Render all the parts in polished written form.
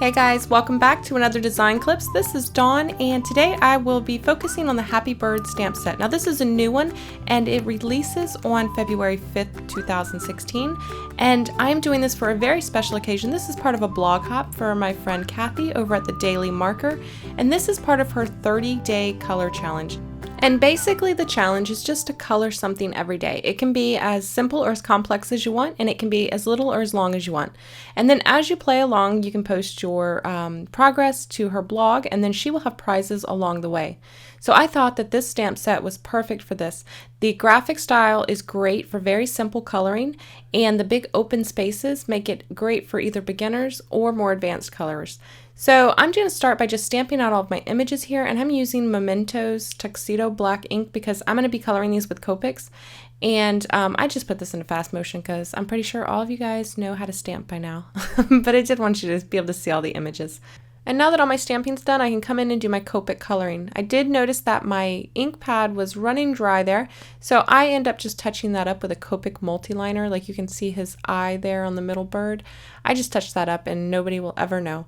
Hey guys, welcome back to another Design Clips. This is Dawn, and today I will be focusing on the Happy Bird stamp set. Now this is a new one, and it releases on February 5th, 2016, and I'm doing this for a very special occasion. This is part of a blog hop for my friend Kathy over at the Daily Marker, and this is part of her 30-day color challenge. And basically the challenge is just to color something every day. It can be as simple or as complex as you want, and it can be as little or as long as you want. And then as you play along, you can post your progress to her blog, and then she will have prizes along the way. So I thought that this stamp set was perfect for this. The graphic style is great for very simple coloring, and the big open spaces make it great for either beginners or more advanced colors. So I'm going to start by just stamping out all of my images here, and I'm using Memento's Tuxedo Black ink because I'm going to be coloring these with Copics. And I just put this into fast motion because I'm pretty sure all of you guys know how to stamp by now. But I did want you to be able to see all the images. And now that all my stamping's done, I can come in and do my Copic coloring. I did notice that my ink pad was running dry there, so I end up just touching that up with a Copic multiliner. Like you can see his eye there on the middle bird. I just touched that up and nobody will ever know.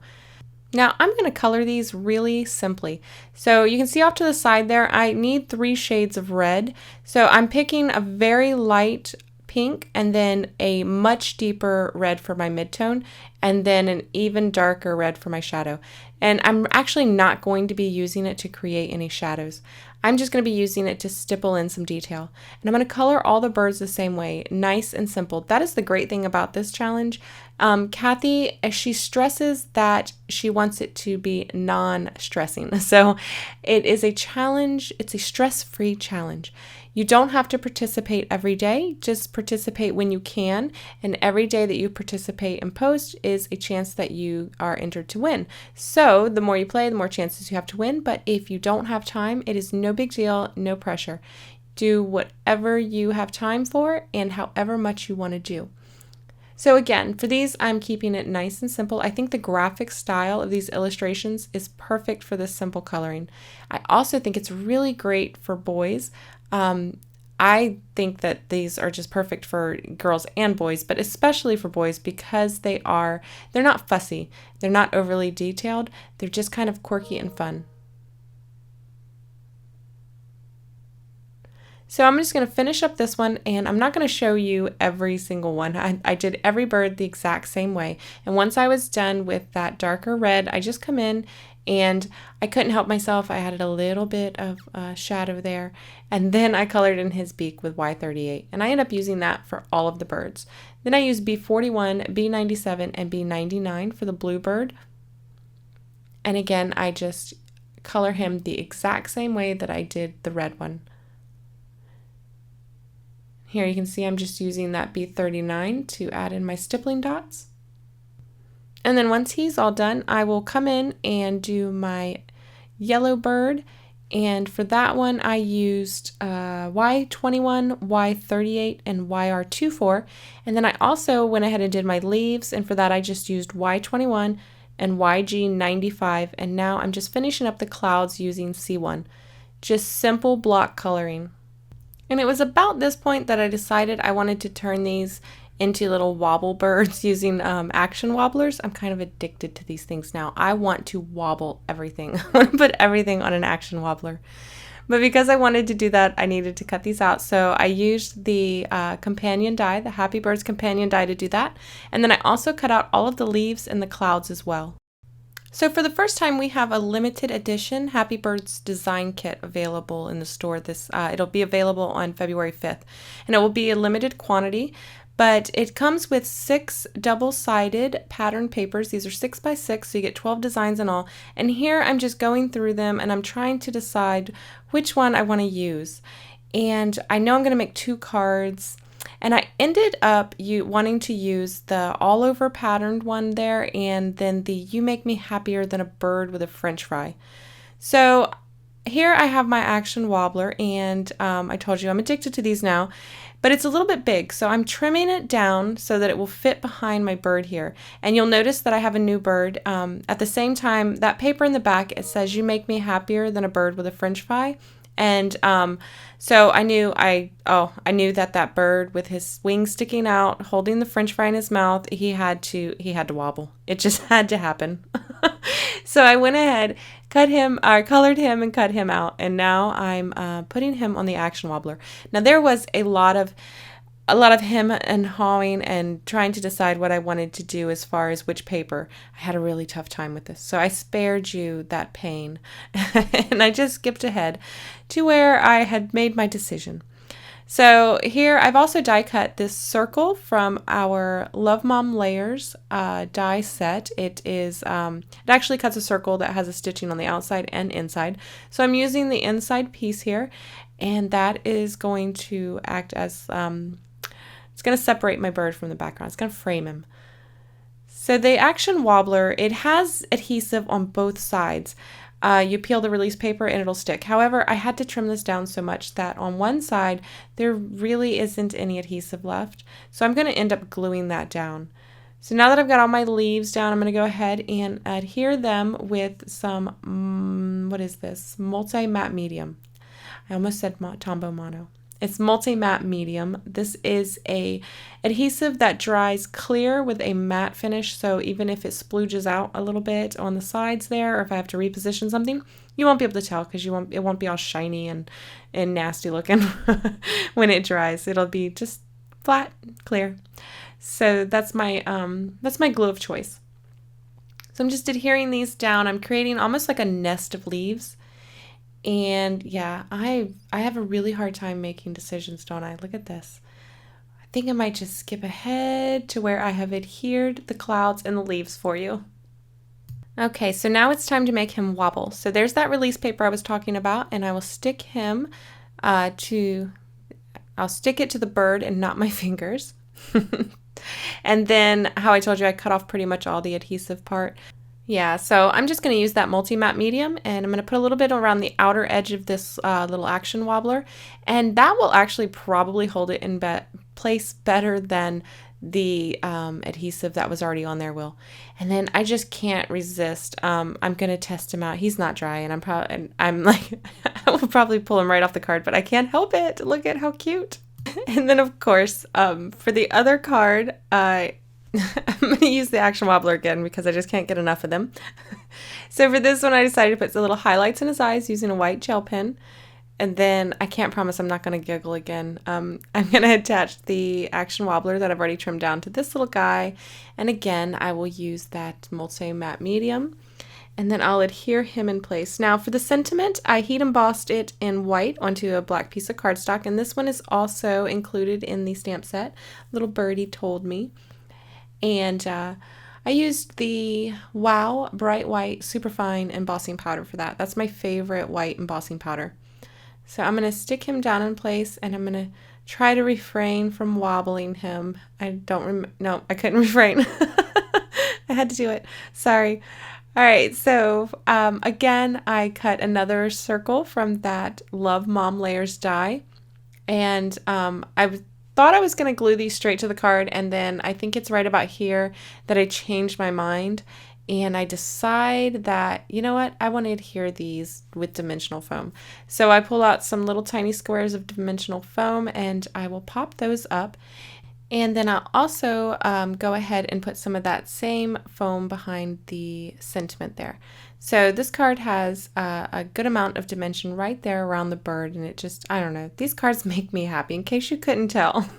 Now I'm going to color these really simply. So you can see off to the side there, I need 3 shades of red. So I'm picking a very light pink and then a much deeper red for my midtone and then an even darker red for my shadow. And I'm actually not going to be using it to create any shadows. I'm just going to be using it to stipple in some detail. And I'm going to color all the birds the same way, nice and simple. That is the great thing about this challenge. Kathy, she stresses that she wants it to be non-stressing. So it is a challenge, it's a stress-free challenge. You don't have to participate every day, just participate when you can, and every day that you participate and post is a chance that you are entered to win. So the more you play, the more chances you have to win, but if you don't have time, it is no big deal, no pressure. Do whatever you have time for and however much you want to do. So again, for these, I'm keeping it nice and simple. I think the graphic style of these illustrations is perfect for this simple coloring. I also think it's really great for boys. I think that these are just perfect for girls and boys, but especially for boys because they're not fussy. They're not overly detailed. They're just kind of quirky and fun. So I'm just going to finish up this one, and I'm not going to show you every single one. I did every bird the exact same way. And once I was done with that darker red, I just come in and I couldn't help myself. I added a little bit of shadow there, and then I colored in his beak with Y38, and I end up using that for all of the birds. Then I use B41, B97, and B99 for the blue bird. And again, I just color him the exact same way that I did the red one. Here you can see I'm just using that B39 to add in my stippling dots. And then once he's all done, I will come in and do my yellow bird. And for that one, I used Y21, Y38, and YR24. And then I also went ahead and did my leaves. And for that, I just used Y21 and YG95. And now I'm just finishing up the clouds using C1. Just simple block coloring. And it was about this point that I decided I wanted to turn these into little wobble birds using Action Wobblers. I'm kind of addicted to these things now. I want to wobble everything. I want to put everything on an Action Wobbler. But because I wanted to do that, I needed to cut these out. So I used the companion die, the Happy Birds companion die to do that. And then I also cut out all of the leaves and the clouds as well. So for the first time, we have a limited edition Happy Birds design kit available in the store. It'll be available on February 5th, and it will be a limited quantity, but it comes with 6 double-sided pattern papers. These are 6 by 6, so you get 12 designs in all. And here I'm just going through them, and I'm trying to decide which one I want to use. And I know I'm going to make 2 cards. And I ended up wanting to use the all over patterned one there and then the You Make Me Happier Than a Bird with a French Fry. So here I have my Action Wobbler, and I told you I'm addicted to these now, but it's a little bit big, so I'm trimming it down so that it will fit behind my bird here. And you'll notice that I have a new bird. At the same time, that paper in the back, it says You Make Me Happier Than a Bird with a French Fry. And so I knew that bird with his wings sticking out, holding the French fry in his mouth, he had to wobble. It just had to happen. So I went ahead, colored him and cut him out, and now I'm putting him on the Action Wobbler. Now there was a lot of him and hawing and trying to decide what I wanted to do as far as which paper. I had a really tough time with this, so I spared you that pain. And I just skipped ahead to where I had made my decision. So here I've also die cut this circle from our Love Mom Layers die set. It actually cuts a circle that has a stitching on the outside and inside. So I'm using the inside piece here, and that is going to act as it's going to separate my bird from the background. It's going to frame him. So the Action Wobbler, it has adhesive on both sides. You peel the release paper and it'll stick. However, I had to trim this down so much that on one side, there really isn't any adhesive left. So I'm going to end up gluing that down. So now that I've got all my leaves down, I'm going to go ahead and adhere them with some, what is this? Multi-matte medium. I almost said Tombow Mono. It's multi-matte medium. This is a adhesive that dries clear with a matte finish, so even if it splooges out a little bit on the sides there, or if I have to reposition something, you won't be able to tell because it won't be all shiny and nasty looking when it dries. It'll be just flat, clear. So that's my glue of choice. So I'm just adhering these down. I'm creating almost like a nest of leaves. And yeah, I have a really hard time making decisions, don't I? Look at this. I think I might just skip ahead to where I have adhered the clouds and the leaves for you. Okay, so now it's time to make him wobble. So there's that release paper I was talking about, and I will stick him I'll stick it to the bird and not my fingers. And then how I told you I cut off pretty much all the adhesive part. Yeah, so I'm just going to use that multi-matte medium, and I'm going to put a little bit around the outer edge of this little Action Wobbler, and that will actually probably hold it in place better than the adhesive that was already on there will. And then I just can't resist. I'm going to test him out. He's not dry, and I'm like, I will probably pull him right off the card, but I can't help it. Look at how cute. And then, of course, for the other card, I'm going to use the Action Wobbler again because I just can't get enough of them. So for this one, I decided to put some little highlights in his eyes using a white gel pen. And then I can't promise I'm not going to giggle again. I'm going to attach the Action Wobbler that I've already trimmed down to this little guy. And again, I will use that multi-matte medium. And then I'll adhere him in place. Now for the sentiment, I heat embossed it in white onto a black piece of cardstock. And this one is also included in the stamp set. Little birdie told me. And I used the Wow Bright White Superfine embossing powder for that. That's my favorite white embossing powder. So I'm going to stick him down in place, and I'm going to try to refrain from wobbling him. No, I couldn't refrain. I had to do it. Sorry. All right, so again, I cut another circle from that Love Mom Layers die, and I thought I was going to glue these straight to the card, and then I think it's right about here that I changed my mind, and I decide that, you know what, I want to adhere these with dimensional foam. So I pull out some little tiny squares of dimensional foam, and I will pop those up. And then I'll also go ahead and put some of that same foam behind the sentiment there. So this card has a good amount of dimension right there around the bird, and it just, I don't know, these cards make me happy, in case you couldn't tell.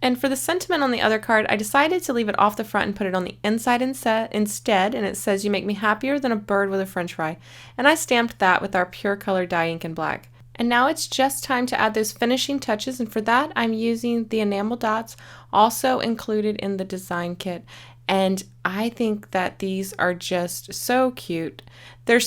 And for the sentiment on the other card, I decided to leave it off the front and put it on the inside instead, and it says, "You make me happier than a bird with a French fry." And I stamped that with our pure color dye ink in black. And now it's just time to add those finishing touches, and for that I'm using the enamel dots also included in the design kit. And I think that these are just so cute. They're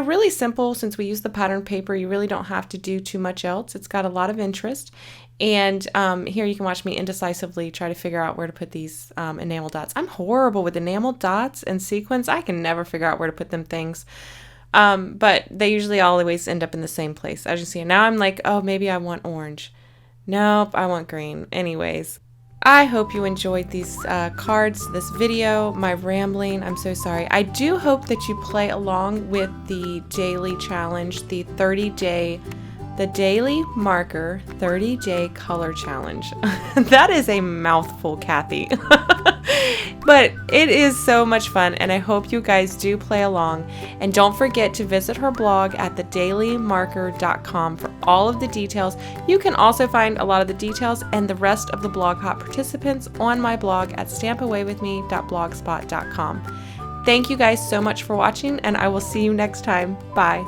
really simple. Since we use the pattern paper, you really don't have to do too much else. It's got a lot of interest. And here you can watch me indecisively try to figure out where to put these enamel dots. I'm horrible with enamel dots and sequins. I can never figure out where to put them things. But they usually always end up in the same place. As you see, now I'm like, oh, maybe I want orange. Nope, I want green. Anyways. I hope you enjoyed these cards, this video, my rambling. I'm so sorry. I do hope that you play along with the daily challenge, the daily marker 30-day color challenge. That is a mouthful, Kathy. But it is so much fun, and I hope you guys do play along. And don't forget to visit her blog at thedailymarker.com for all of the details. You can also find a lot of the details and the rest of the Blog Hop participants on my blog at stampawaywithme.blogspot.com. Thank you guys so much for watching, and I will see you next time. Bye.